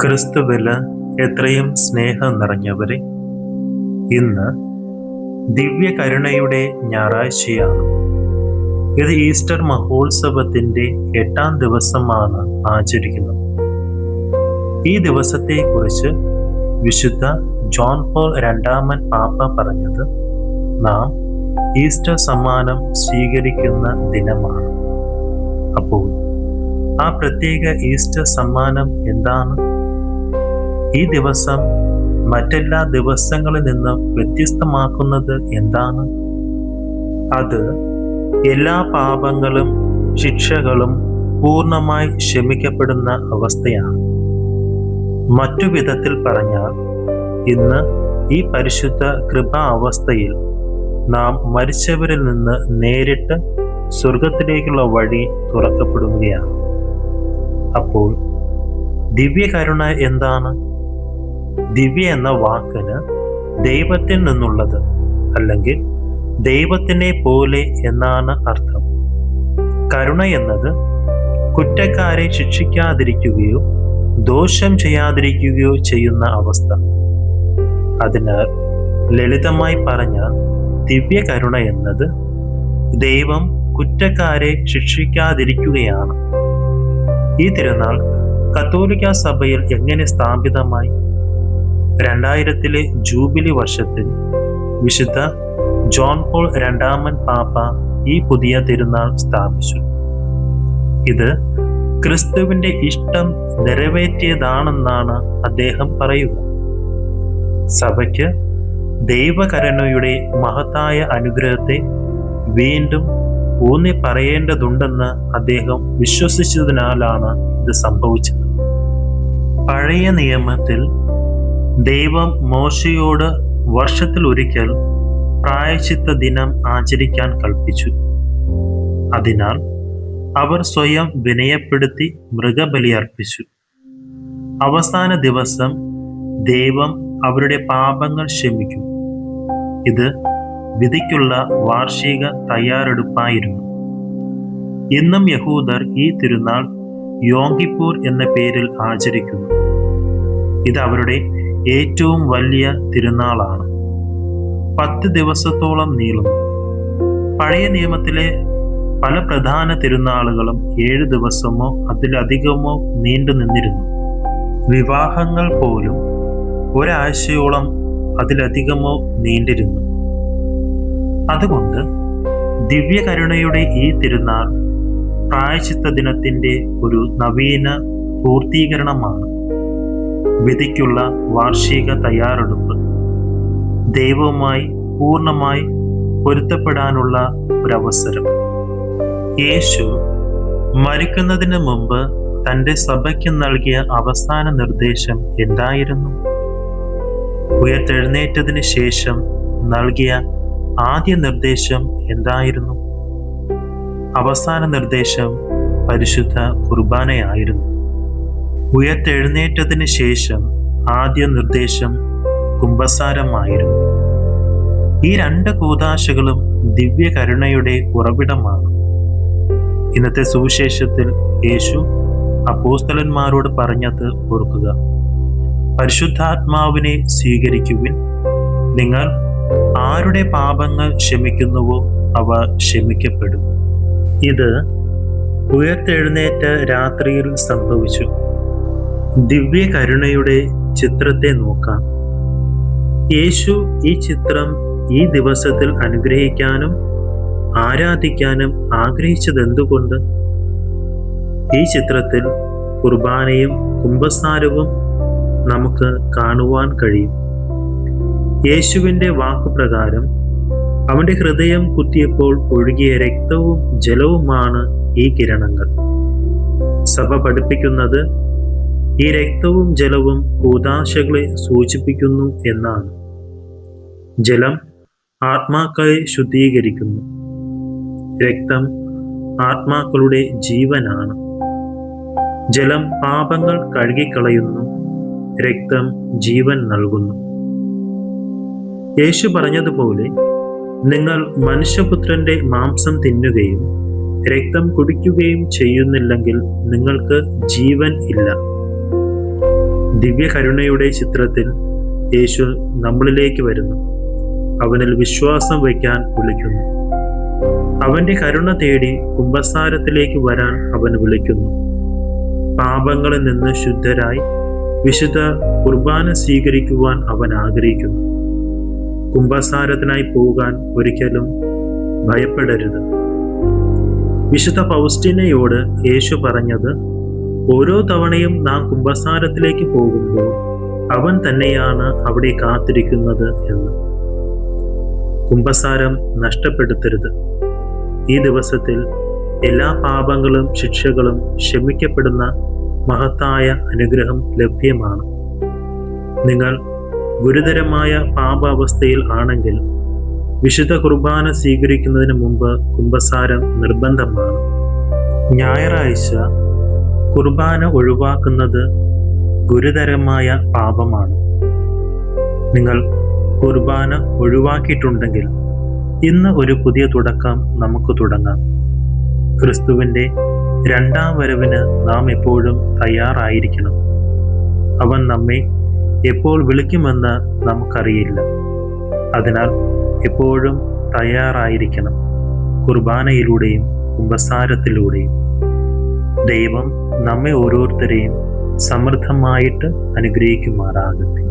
ക്രിസ്തുവില് എത്രയും സ്നേഹം നിറഞ്ഞവരെ, ഇന്ന് ദിവ്യകരുണയുടെ ഞായറാഴ്ചയാണ്. ഇത് ഈസ്റ്റർ മഹോത്സവത്തിൻ്റെ 8-ാം ദിവസമാണ് ആചരിക്കുന്നത്. ഈ ദിവസത്തെക്കുറിച്ച് വിശുദ്ധ ജോൺ പോൾ രണ്ടാമൻ പാപ്പ പറഞ്ഞത് നാം ഈസ്റ്റർ സമ്മാനം സ്വീകരിക്കുന്ന ദിനമാണ്. അപ്പോൾ ആ പ്രത്യേക ഈസ്റ്റർ സമ്മാനം എന്താണ്? ഈ ദിവസം മറ്റെല്ലാ ദിവസങ്ങളിൽ നിന്നും വ്യത്യസ്തമാക്കുന്നത് എന്താണ്? അത് എല്ലാ പാപങ്ങളും ശിക്ഷകളും പൂർണ്ണമായി ക്ഷമിക്കപ്പെടുന്ന അവസ്ഥയാണ്. മറ്റു വിധത്തിൽ പറഞ്ഞാൽ, ഇന്ന് ഈ പരിശുദ്ധ കൃപാ അവസ്ഥയിൽ നാം മരിച്ചവരിൽ നിന്ന് നേരിട്ട് സ്വർഗത്തിലേക്കുള്ള വഴി തുറക്കപ്പെടുകയാണ്. അപ്പോൾ ദിവ്യകരുണ എന്താണ്? ദിവ്യ എന്ന വാക്കിന് ദൈവത്തിൽ നിന്നുള്ളത് അല്ലെങ്കിൽ ദൈവത്തിനെ പോലെ എന്നാണ് അർത്ഥം. കരുണ എന്നത് കുറ്റക്കാരെ ശിക്ഷിക്കാതിരിക്കുകയോ ദോഷം ചെയ്യാതിരിക്കുകയോ ചെയ്യുന്ന അവസ്ഥ. അതിനാൽ ലളിതമായി പറഞ്ഞാൽ, ദിവ്യകരുണ എന്നത് ദൈവം കുറ്റക്കാരെ ശിക്ഷിക്കാതിരിക്കുകയാണ്. ഈ തിരുനാൾ കത്തോലിക്ക സഭയിൽ എങ്ങനെ സ്ഥാപിതമായി? 2000-ലെ ജൂബിലി വർഷത്തിൽ വിശുദ്ധ ജോൺ പോൾ രണ്ടാമൻ പാപ്പ ഈ പുതിയ തിരുനാൾ സ്ഥാപിച്ചു. ഇത് ക്രിസ്തുവിൻ്റെ ഇഷ്ടം നിറവേറ്റിയതാണെന്നാണ് അദ്ദേഹം പറയുക. സഭയ്ക്ക് ദൈവകരുണയുടെ മഹത്തായ അനുഗ്രഹത്തെ വീണ്ടും ഊന്നി പറയേണ്ടതുണ്ടെന്ന് അദ്ദേഹം വിശ്വസിച്ചതിനാലാണ് ഇത് സംഭവിച്ചത്. പഴയ നിയമത്തിൽ ദൈവം മോശയോട് വർഷത്തിൽ ഒരിക്കൽ പ്രായശ്ചിത്ത ദിനം ആചരിക്കാൻ കൽപ്പിച്ചു. അതിനാൽ അവർ സ്വയം വിനയപ്പെടുത്തി മൃഗബലി അർപ്പിച്ചു. അവസാന ദിവസം ദൈവം അവരുടെ പാപങ്ങൾ ക്ഷമിക്കും. ഇത് വിധിക്കുള്ള വാർഷിക തയ്യാറെടുപ്പായിരുന്നു. ഇന്നും യഹൂദർ ഈ തിരുനാൾ യോം കിപ്പൂർ എന്ന പേരിൽ ആചരിക്കുന്നു. ഇത് അവരുടെ ഏറ്റവും വലിയ തിരുനാളാണ്. 10 ദിവസത്തോളം നീളുന്നു. പഴയ നിയമത്തിലെ പല പ്രധാന തിരുനാളുകളും 7 ദിവസമോ അതിലധികമോ നീണ്ടു നിന്നിരുന്നു. വിവാഹങ്ങൾ പോലും ഒരാഴ്ചയോളം അതിലധികമോ നീണ്ടിരുന്നു. അതുകൊണ്ട് ദിവ്യകരുണയുടെ ഈ തിരുനാൾ പ്രായശ്ചിത്ത ദിനത്തിൻ്റെ ഒരു നവീന പൂർത്തീകരണമാണ്. വിധിക്കുള്ള വാർഷിക തയ്യാറെടുപ്പ്, ദൈവവുമായി പൂർണ്ണമായി പൊരുത്തപ്പെടാനുള്ള ഒരവസരം. യേശു മരിക്കുന്നതിന് മുമ്പ് തൻ്റെ സഭയ്ക്ക് നൽകിയ അവസാന നിർദ്ദേശം എന്തായിരുന്നു? ഉയർത്തെഴുന്നേറ്റതിന് ശേഷം നൽകിയ ആദ്യ നിർദ്ദേശം എന്തായിരുന്നു? അവസാന നിർദ്ദേശം പരിശുദ്ധ കുർബാനയായിരുന്നു. ഉയർത്തെഴുന്നേറ്റതിന് ശേഷം ആദ്യ നിർദ്ദേശം കുമ്പസാരമായിരുന്നു. ഈ 2 കൂദാശകളും ദിവ്യകരുണയുടെ ഉറവിടമാണ്. ഇന്നത്തെ സുവിശേഷത്തിൽ യേശു അപ്പോസ്തലന്മാരോട് പറഞ്ഞത് ഓർക്കുക: പരിശുദ്ധാത്മാവിനെ സ്വീകരിക്കുവിൻ. നിങ്ങൾ ആരുടെ പാപങ്ങൾ ക്ഷമിക്കുന്നുവോ അവ ക്ഷമിക്കപ്പെടും. ഇത് ഉയർത്തെഴുന്നേറ്റ രാത്രിയിൽ സംഭവിച്ചു. ദിവ്യകരുണയുടെ ചിത്രത്തെ നോക്കാം. യേശു ഈ ചിത്രം ഈ ദിവസത്തിൽ അനുഗ്രഹിക്കാനും ആരാധിക്കാനും ആഗ്രഹിച്ചതെന്തുകൊണ്ട്? ഈ ചിത്രത്തിൽ കുർബാനയും കുമ്പസാരവും നമുക്ക് കാണുവാൻ കഴിയും. യേശുവിൻ്റെ വാക്കുപ്രകാരം അവൻ്റെ ഹൃദയം കുത്തിയപ്പോൾ ഒഴുകിയ രക്തവും ജലവുമാണ് ഈ കിരണങ്ങൾ. സഭ പഠിപ്പിക്കുന്നത് ഈ രക്തവും ജലവും കൂദാശകളെ സൂചിപ്പിക്കുന്നു എന്നാണ്. ജലം ആത്മാക്കളെ ശുദ്ധീകരിക്കുന്നു. രക്തം ആത്മാക്കളുടെ ജീവനാണ്. ജലം പാപങ്ങൾ കഴുകിക്കളയുന്നു. രക്തം ജീവൻ നൽകുന്നു. യേശു പറഞ്ഞതുപോലെ, നിങ്ങൾ മനുഷ്യപുത്രന്റെ മാംസം തിന്നുകയും രക്തം കുടിക്കുകയും ചെയ്യുന്നില്ലെങ്കിൽ നിങ്ങൾക്ക് ജീവൻ ഇല്ല. ദിവ്യകരുണയുടെ ചിത്രത്തിൽ യേശു നമ്മളിലേക്ക് വരുന്നു. അവനിൽ വിശ്വാസം വയ്ക്കാൻ വിളിക്കുന്നു. അവന്റെ കരുണ തേടി കുമ്പസാരത്തിലേക്ക് വരാൻ അവൻ വിളിക്കുന്നു. പാപങ്ങളിൽ നിന്ന് ശുദ്ധരായി വിശുദ്ധ കുർബാന സ്വീകരിക്കുവാൻ അവൻ ആഗ്രഹിക്കുന്നു. കുമ്പസാരത്തിനായി പോകാൻ ഒരിക്കലും ഭയപ്പെടരുത്. വിശുദ്ധ ഫൗസ്റ്റീനയോട് യേശു പറഞ്ഞത്, ഓരോ തവണയും നാം കുമ്പസാരത്തിലേക്ക് പോകുമ്പോൾ അവൻ തന്നെയാണ് അവിടെ കാത്തിരിക്കുന്നത് എന്ന്. കുമ്പസാരം നഷ്ടപ്പെടുത്തരുത്. ഈ ദിവസത്തിൽ എല്ലാ പാപങ്ങളും ശിക്ഷകളും ക്ഷമിക്കപ്പെടുന്ന മഹത്തായ അനുഗ്രഹം ലഭ്യമാണ്. നിങ്ങൾ ഗുരുതരമായ പാപാവസ്ഥയിൽ ആണെങ്കിൽ വിശുദ്ധ കുർബാന സ്വീകരിക്കുന്നതിന് മുമ്പ് കുമ്പസാരം നിർബന്ധമാണ്. ഞായറാഴ്ച കുർബാന ഒഴിവാക്കുന്നത് ഗുരുതരമായ പാപമാണ്. നിങ്ങൾ കുർബാന ഒഴിവാക്കിയിട്ടുണ്ടെങ്കിൽ ഇന്ന് ഒരു പുതിയ തുടക്കം നമുക്ക് തുടങ്ങാം. ക്രിസ്തുവിൻ്റെ രണ്ടാം വരവിന് നാം എപ്പോഴും തയ്യാറായിരിക്കണം. അവൻ നമ്മെ എപ്പോൾ വിളിക്കുമെന്ന് നമുക്കറിയില്ല. അതിനാൽ എപ്പോഴും തയ്യാറായിരിക്കണം, കുർബാനയിലൂടെയും കുമ്പസാരത്തിലൂടെയും. ദൈവം നമ്മെ ഓരോരുത്തരെയും സമൃദ്ധമായിട്ട് അനുഗ്രഹിക്കുമാറാകട്ടെ.